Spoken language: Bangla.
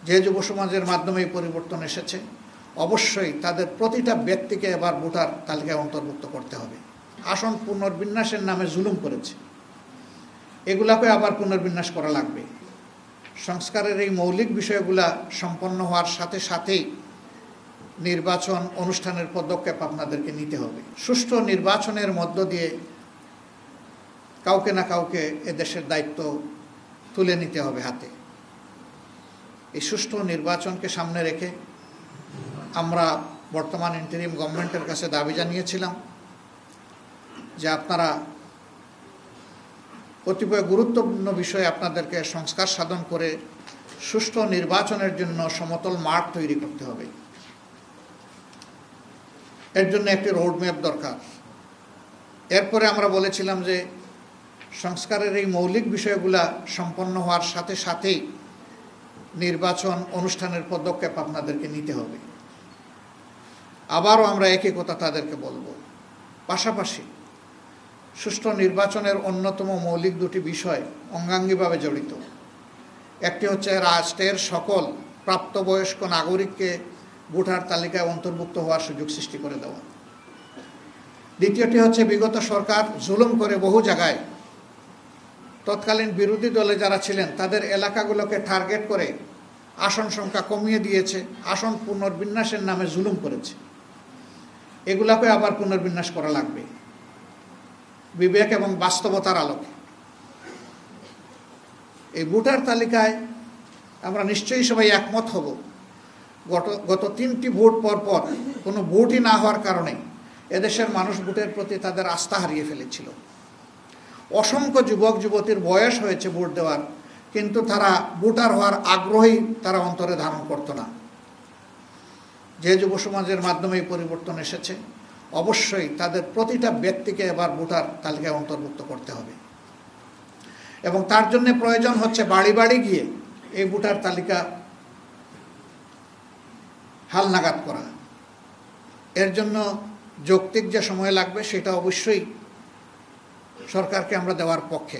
যে যুব সমাজের মাধ্যমে এই পরিবর্তন এসেছে, অবশ্যই তাদের প্রতিটা ব্যক্তিকে এবার ভোটার তালিকায় অন্তর্ভুক্ত করতে হবে। আসন পুনর্বিন্যাসের নামে জুলুম করেছে, এগুলাকে আবার পুনর্বিন্যাস করা লাগবে। সংস্কারের এই মৌলিক বিষয়গুলা সম্পন্ন হওয়ার সাথে সাথেই নির্বাচন অনুষ্ঠানের পদক্ষেপ আপনাদেরকে নিতে হবে। সুষ্ঠু নির্বাচনের মধ্য দিয়ে কাউকে না কাউকে এদেশের দায়িত্ব তুলে নিতে হবে হাতে। এই সুষ্ঠু নির্বাচনকে সামনে রেখে আমরা বর্তমান ইন্টারিম গভর্নমেন্টের কাছে দাবি জানিয়েছিলাম যে আপনারা কতিপয় গুরুত্বপূর্ণ বিষয়ে আপনাদেরকে সংস্কার সাধন করে সুষ্ঠু নির্বাচনের জন্য সমতল মাঠ তৈরি করতে হবে। এর জন্য একটি রোডম্যাপ দরকার। এরপরে আমরা বলেছিলাম যে সংস্কারের এই মৌলিক বিষয়গুলা সম্পন্ন হওয়ার সাথে সাথেই নির্বাচন অনুষ্ঠানের পদক্ষেপ আপনাদেরকে নিতে হবে। আবারও আমরা একই কথা তাদেরকে বলবো। পাশাপাশি সুষ্ঠু নির্বাচনের অন্যতম মৌলিক দুটি বিষয় অঙ্গাঙ্গিভাবে জড়িত। একটি হচ্ছে রাষ্ট্রের সকল প্রাপ্তবয়স্ক নাগরিককে ভোটার তালিকায় অন্তর্ভুক্ত হওয়ার সুযোগ সৃষ্টি করে দেওয়া। দ্বিতীয়টি হচ্ছে বিগত সরকার জুলুম করে বহু জায়গায় তৎকালীন বিরোধী দলে যারা ছিলেন তাদের এলাকাগুলোকে টার্গেট করে আসন সংখ্যা কমিয়ে দিয়েছে, আসন পুনর্বিন্যাসের নামে জুলুম করেছে। এগুলাকে আবার পুনর্বিন্যাস করা লাগবে বিবেক এবং বাস্তবতার আলোকে। এই ভোটার তালিকায় আমরা নিশ্চয়ই সবাই একমত হব, গত 3টি ভোট পর কোনো ভোটই না হওয়ার কারণে এদেশের মানুষ ভোটের প্রতি তাদের আস্থা হারিয়ে ফেলেছিল। অসংখ্য যুবক যুবতীর বয়স হয়েছে ভোট দেওয়ার, কিন্তু তারা ভোটার হওয়ার আগ্রহই তারা অন্তরে ধারণ করত না। যে যুব সমাজের মাধ্যমে এই পরিবর্তন এসেছে, অবশ্যই তাদের প্রতিটা ব্যক্তিকে এবার ভোটার তালিকায় অন্তর্ভুক্ত করতে হবে এবং তার জন্য প্রয়োজন হচ্ছে বাড়ি বাড়ি গিয়ে এই ভোটার তালিকা হালনাগাদ করা। এর জন্য যৌক্তিক যে সময় লাগবে সেটা অবশ্যই সরকারকে আমরা দেওয়ার পক্ষে।